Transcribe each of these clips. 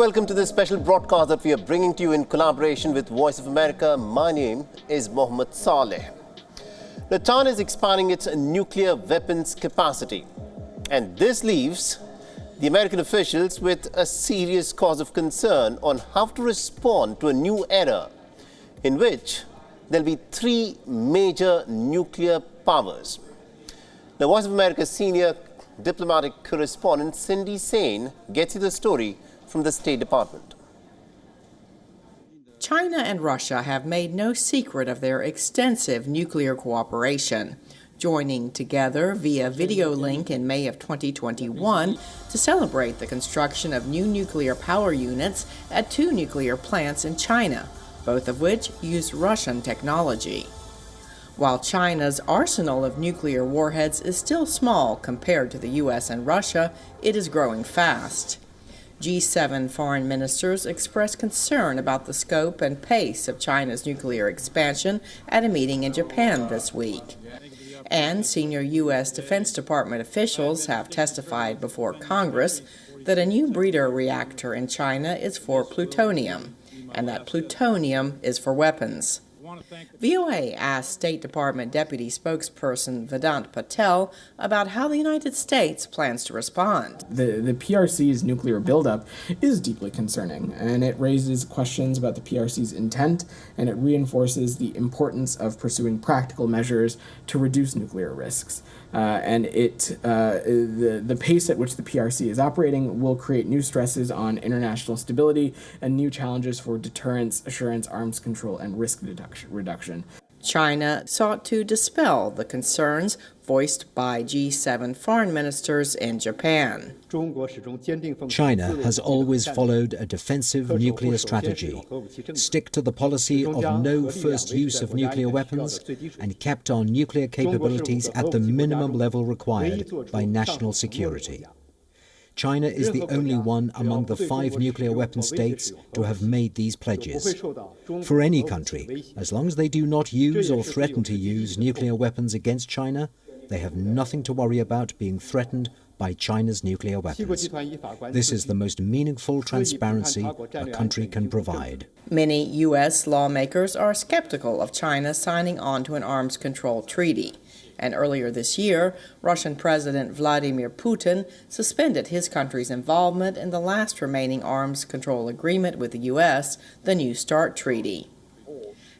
welcome to this special broadcast that we are bringing to you in collaboration with Voice of America. My name is Mohammed Saleh. Now, China is expanding its nuclear weapons capacity, and this leaves the American officials with a serious cause of concern on how to respond to a new era in which there'll be three major nuclear powers. The Voice of America's senior diplomatic correspondent Cindy Sain gets you the story from the State Department. China and Russia have made no secret of their extensive nuclear cooperation, joining together via video link in May of 2021 to celebrate the construction of new nuclear power units at two nuclear plants in China, both of which use Russian technology. While China's arsenal of nuclear warheads is still small compared to the U.S. and Russia, it is growing fast. G7 foreign ministers expressed concern about the scope and pace of China's nuclear expansion at a meeting in Japan this week. And senior U.S. Defense Department officials have testified before Congress that a new breeder reactor in China is for plutonium, and that plutonium is for weapons. VOA asked State Department Deputy Spokesperson Vedant Patel about how the United States plans to respond. The PRC's nuclear buildup is deeply concerning, and it raises questions about the PRC's intent, and it reinforces the importance of pursuing practical measures to reduce nuclear risks. The pace at which the PRC is operating will create new stresses on international stability and new challenges for deterrence, assurance, arms control, and risk reduction. China sought to dispel the concerns voiced by G7 foreign ministers in Japan. China has always followed a defensive nuclear strategy, stick to the policy of no first use of nuclear weapons, and kept our nuclear capabilities at the minimum level required by national security. China is the only one among the 5 nuclear weapon states to have made these pledges. For any country, as long as they do not use or threaten to use nuclear weapons against China, they have nothing to worry about being threatened by China's nuclear weapons. This is the most meaningful transparency a country can provide. Many U.S. lawmakers are skeptical of China signing on to an arms control treaty. And earlier this year, Russian President Vladimir Putin suspended his country's involvement in the last remaining arms control agreement with the U.S., the New START Treaty.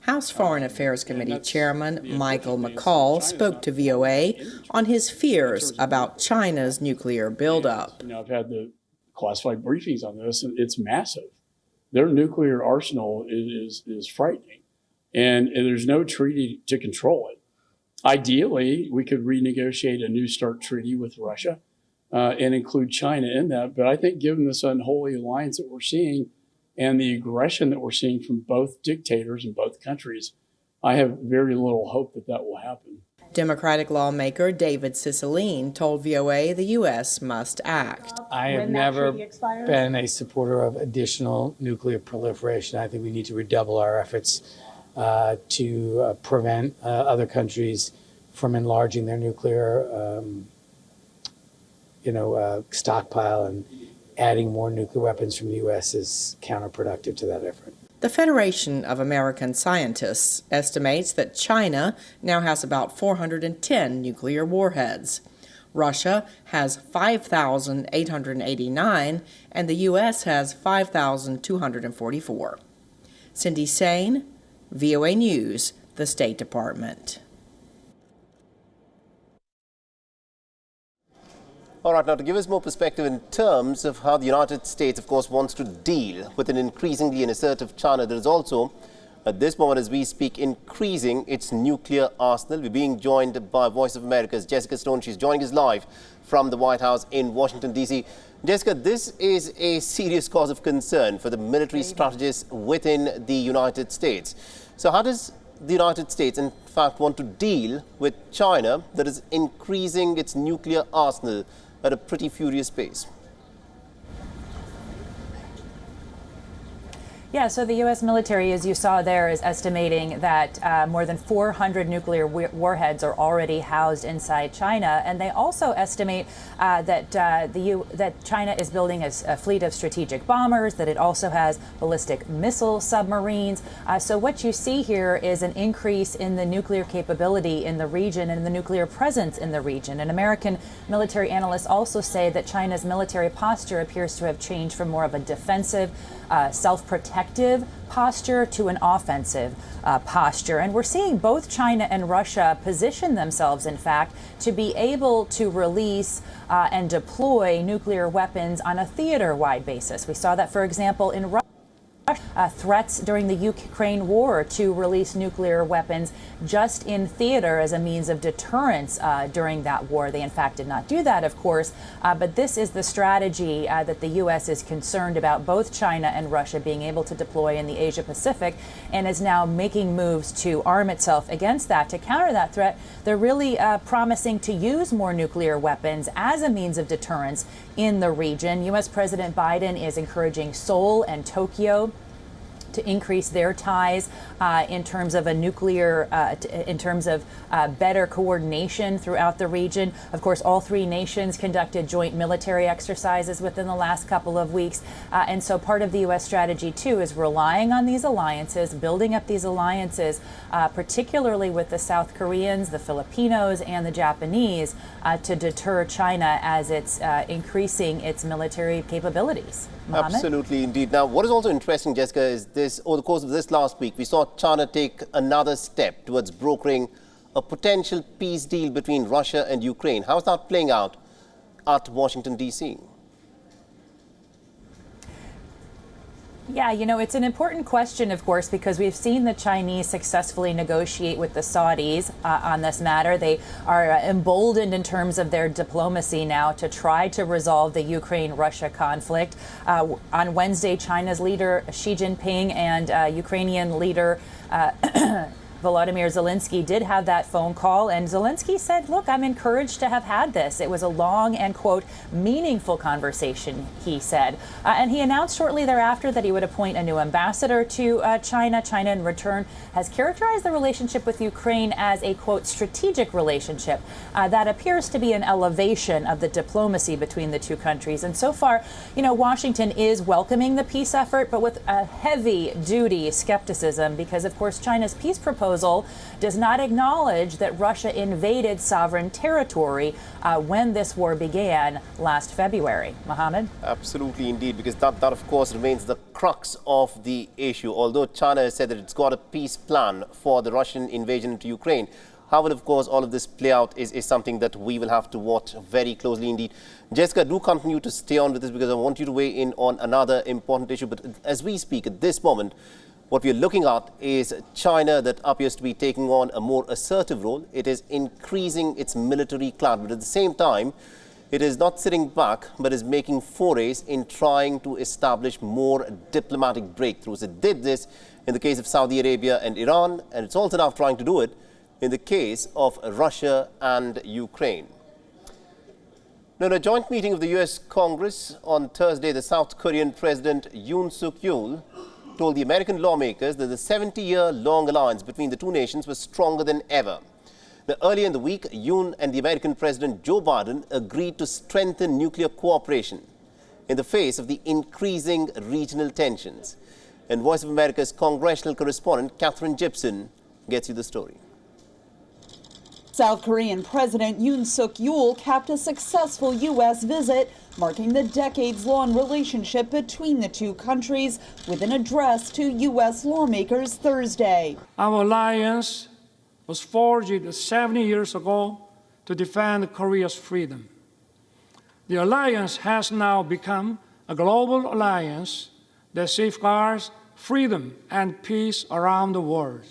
House Foreign Affairs Committee Chairman Michael McCall spoke to VOA on his fears about China's nuclear buildup. I've had the classified briefings on this, and it's massive. Their nuclear arsenal is frightening, and there's no treaty to control it. Ideally, we could renegotiate a New START treaty with Russia and include China in that. But I think given this unholy alliance that we're seeing and the aggression that we're seeing from both dictators in both countries, I have very little hope that that will happen. Democratic lawmaker David Cicilline told VOA the U.S. must act. I have never been a supporter of additional nuclear proliferation. I think we need to redouble our efforts to prevent other countries from enlarging their nuclear, stockpile, and adding more nuclear weapons from the U.S. is counterproductive to that effort. The Federation of American Scientists estimates that China now has about 410 nuclear warheads. Russia has 5,889, and the U.S. has 5,244. Cindy Sain, VOA News, the State Department. All right, now to give us more perspective in terms of how the United States, of course, wants to deal with an increasingly assertive China, there is also, at this moment as we speak, increasing its nuclear arsenal. We're being joined by Voice of America's Jessica Stone. She's joining us live from the White House in Washington, D.C. Jessica, this is a serious cause of concern for the military strategists within the United States. So how does the United States, in fact, want to deal with China that is increasing its nuclear arsenal at a pretty furious pace? Yeah, so the U.S. military, as you saw there, is estimating that more than 400 nuclear warheads are already housed inside China, and they also estimate that China is building a fleet of strategic bombers, that it also has ballistic missile submarines. So what you see here is an increase in the nuclear capability in the region and the nuclear presence in the region. And American military analysts also say that China's military posture appears to have changed from more of a defensive, self-protective posture to an offensive posture. And we're seeing both China and Russia position themselves, in fact, to be able to release and deploy nuclear weapons on a theater-wide basis. We saw that, for example, in Russia. Threats during the Ukraine war to release nuclear weapons just in theater as a means of deterrence during that war. They, in fact, did not do that, of course, but this is the strategy that the U.S. is concerned about, both China and Russia being able to deploy in the Asia-Pacific, and is now making moves to arm itself against that. To counter that threat, they're really promising to use more nuclear weapons as a means of deterrence in the region. U.S. President Biden is encouraging Seoul and Tokyo to increase their ties in terms of a nuclear, in terms of better coordination throughout the region. Of course, all three nations conducted joint military exercises within the last couple of weeks. And so part of the U.S. strategy, too, is relying on these alliances, building up these alliances, particularly with the South Koreans, the Filipinos, and the Japanese, to deter China as it's increasing its military capabilities. Mohammed? Absolutely, indeed. Now, what is also interesting, Jessica, is this, over the course of this last week, we saw China take another step towards brokering a potential peace deal between Russia and Ukraine. How is that playing out at Washington, D.C.? Yeah, you know, it's an important question, of course, because we've seen the Chinese successfully negotiate with the Saudis on this matter. They are emboldened in terms of their diplomacy now to try to resolve the Ukraine-Russia conflict. On Wednesday, China's leader Xi Jinping and Ukrainian leader Volodymyr Zelensky did have that phone call, and Zelensky said, look, I'm encouraged to have had this. It was a long and, quote, meaningful conversation, he said. And he announced shortly thereafter that he would appoint a new ambassador to China. China, in return, has characterized the relationship with Ukraine as a, quote, strategic relationship that appears to be an elevation of the diplomacy between the two countries. And so far, you know, Washington is welcoming the peace effort, but with a heavy-duty skepticism because, of course, China's peace proposal does not acknowledge that Russia invaded sovereign territory when this war began last February. Mohammed? Absolutely, indeed, because that, of course, remains the crux of the issue. Although China has said that it's got a peace plan for the Russian invasion into Ukraine, how will, of course, all of this play out is something that we will have to watch very closely indeed. Jessica, do continue to stay on with this because I want you to weigh in on another important issue. But as we speak at this moment, what we're looking at is China that appears to be taking on a more assertive role. It is increasing its military clout, but at the same time, it is not sitting back, but is making forays in trying to establish more diplomatic breakthroughs. It did this in the case of Saudi Arabia and Iran, and it's also now trying to do it in the case of Russia and Ukraine. Now, in a joint meeting of the U.S. Congress on Thursday, the South Korean President Yoon Suk-yeol told the American lawmakers that the 70-year-long alliance between the two nations was stronger than ever. Now, earlier in the week, Yoon and the American President Joe Biden agreed to strengthen nuclear cooperation in the face of the increasing regional tensions. And Voice of America's congressional correspondent Catherine Gibson gets you the story. South Korean President Yoon Suk-yeol capped a successful U.S. visit, marking the decades-long relationship between the two countries with an address to U.S. lawmakers Thursday. Our alliance was forged 70 years ago to defend Korea's freedom. The alliance has now become a global alliance that safeguards freedom and peace around the world.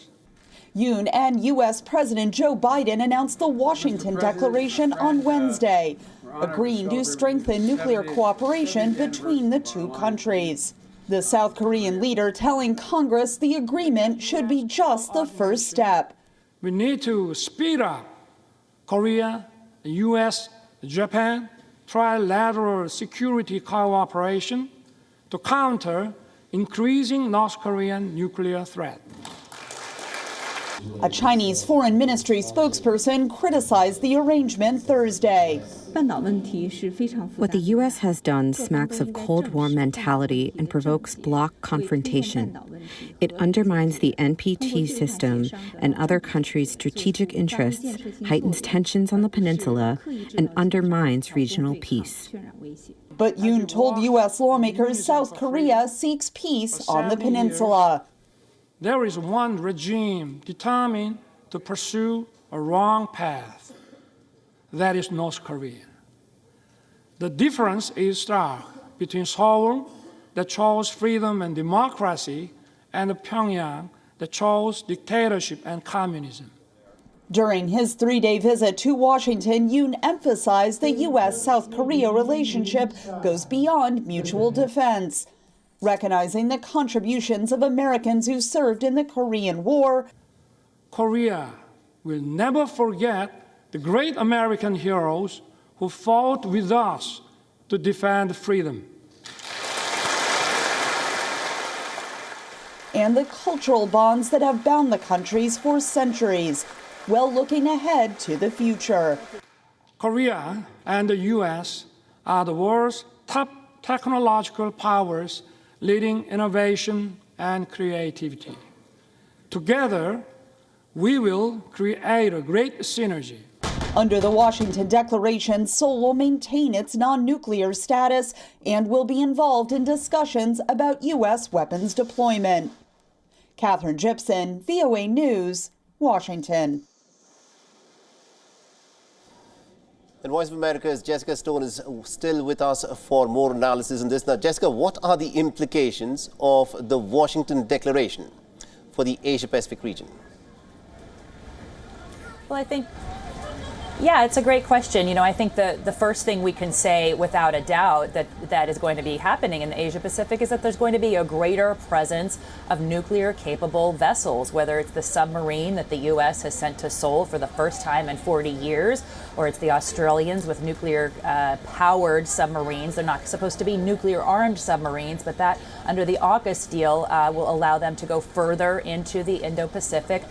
Yoon and U.S. President Joe Biden announced the Washington Declaration on Wednesday, agreeing to strengthen nuclear cooperation between the two countries. The South Korean leader telling Congress the agreement should be just the first step. We need to speed up Korea, U.S., Japan trilateral security cooperation to counter increasing North Korean nuclear threat. A Chinese foreign ministry spokesperson criticized the arrangement Thursday. What the U.S. has done smacks of Cold War mentality and provokes bloc confrontation. It undermines the NPT system and other countries' strategic interests, heightens tensions on the peninsula, and undermines regional peace. But Yoon told U.S. lawmakers South Korea seeks peace on the peninsula. There is one regime determined to pursue a wrong path. That is North Korea. The difference is stark between Seoul, that chose freedom and democracy, and Pyongyang, that chose dictatorship and communism. During his 3-day visit to Washington, Yoon emphasized the U.S. South Korea relationship goes beyond mutual defense. Recognizing the contributions of Americans who served in the Korean War, Korea will never forget the great American heroes who fought with us to defend freedom. and the cultural bonds that have bound the countries for centuries, while looking ahead to the future. Korea and the U.S. are the world's top technological powers, leading innovation and creativity. Together, we will create a great synergy. Under the Washington Declaration, Seoul will maintain its non-nuclear status and will be involved in discussions about U.S. weapons deployment. Catherine Gibson, VOA News, Washington. And Voice of America's Jessica Stone is still with us for more analysis on this. Now, Jessica, what are the implications of the Washington Declaration for the Asia-Pacific region? Well, yeah, it's a great question. You know, I think the first thing we can say without a doubt that is going to be happening in the Asia Pacific is that there's going to be a greater presence of nuclear capable vessels, whether it's the submarine that the U.S. has sent to Seoul for the first time in 40 years, or it's the Australians with nuclear powered submarines. They're not supposed to be nuclear armed submarines, but that under the AUKUS deal will allow them to go further into the Indo-Pacific,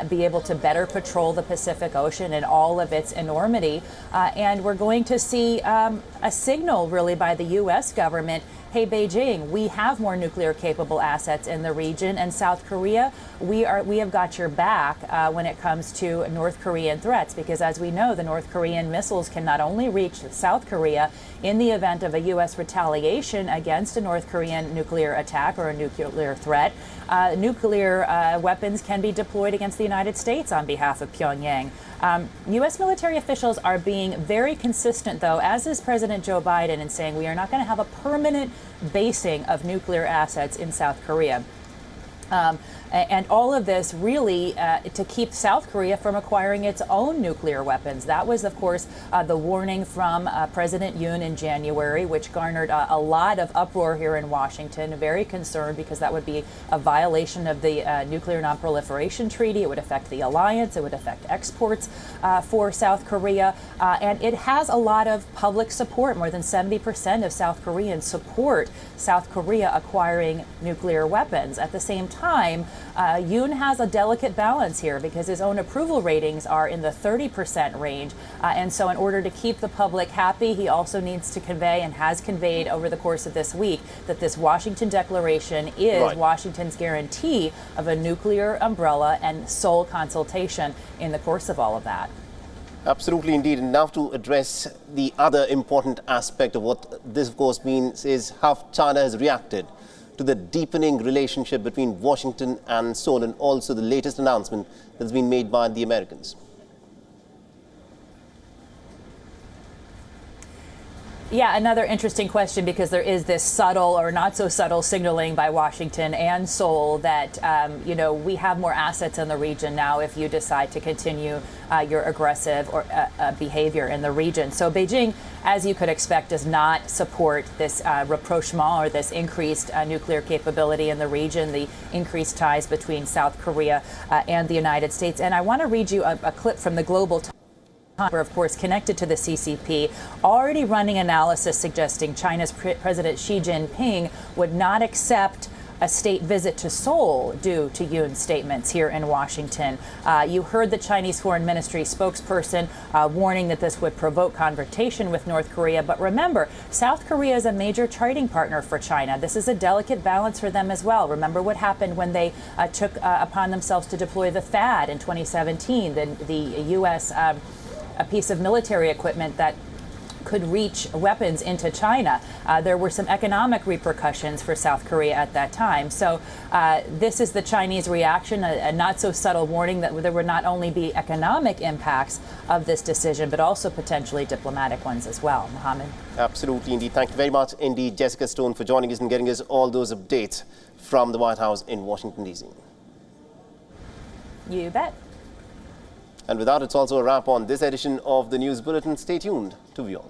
be able to better patrol the Pacific Ocean and all of its enormity. And we're going to see a signal really by the U.S. government, hey, Beijing, we have more nuclear capable assets in the region, and South Korea, we have got your back when it comes to North Korean threats, because as we know, the North Korean missiles can not only reach South Korea in the event of a U.S. retaliation against a North Korean nuclear attack or a nuclear threat, nuclear weapons can be deployed against the United States on behalf of Pyongyang. U.S. military officials are being very consistent, though, as is President Joe Biden, in saying we are not going to have a permanent basing of nuclear assets in South Korea. And all of this really to keep South Korea from acquiring its own nuclear weapons. That was, of course, the warning from President Yoon in January, which garnered a lot of uproar here in Washington. Very concerned because that would be a violation of the Nuclear Non-Proliferation Treaty. It would affect the alliance. It would affect exports for South Korea. And it has a lot of public support. More than 70% of South Koreans support South Korea acquiring nuclear weapons. At the same time, Yoon has a delicate balance here because his own approval ratings are in the 30% range. And so in order to keep the public happy, he also needs to convey and has conveyed over the course of this week that this Washington Declaration is Washington's guarantee of a nuclear umbrella and sole consultation in the course of all of that. Absolutely, indeed. And now to address the other important aspect of what this, of course, means is how China has reacted to the deepening relationship between Washington and Seoul, and also the latest announcement that's been made by the Americans. Yeah, another interesting question, because there is this subtle or not so subtle signaling by Washington and Seoul that, you know, we have more assets in the region now if you decide to continue your aggressive or behavior in the region. So Beijing, as you could expect, does not support this rapprochement or this increased nuclear capability in the region, the increased ties between South Korea and the United States. And I want to read you a clip from the Global Times, of course, connected to the CCP, already running analysis suggesting China's President Xi Jinping would not accept a state visit to Seoul due to Yoon's statements here in Washington. You heard the Chinese Foreign Ministry spokesperson warning that this would provoke confrontation with North Korea. But remember, South Korea is a major trading partner for China. This is a delicate balance for them as well. Remember what happened when they took upon themselves to deploy the THAAD in 2017, the U.S. A piece of military equipment that could reach weapons into China. There were some economic repercussions for South Korea at that time. So this is the Chinese reaction, a not so subtle warning that there would not only be economic impacts of this decision, but also potentially diplomatic ones as well. Mohammed. Absolutely, indeed. Thank you very much indeed, Jessica Stone, for joining us and getting us all those updates from the White House in Washington, D.C. You bet. And with that, it's also a wrap on this edition of the News Bulletin. Stay tuned to WION.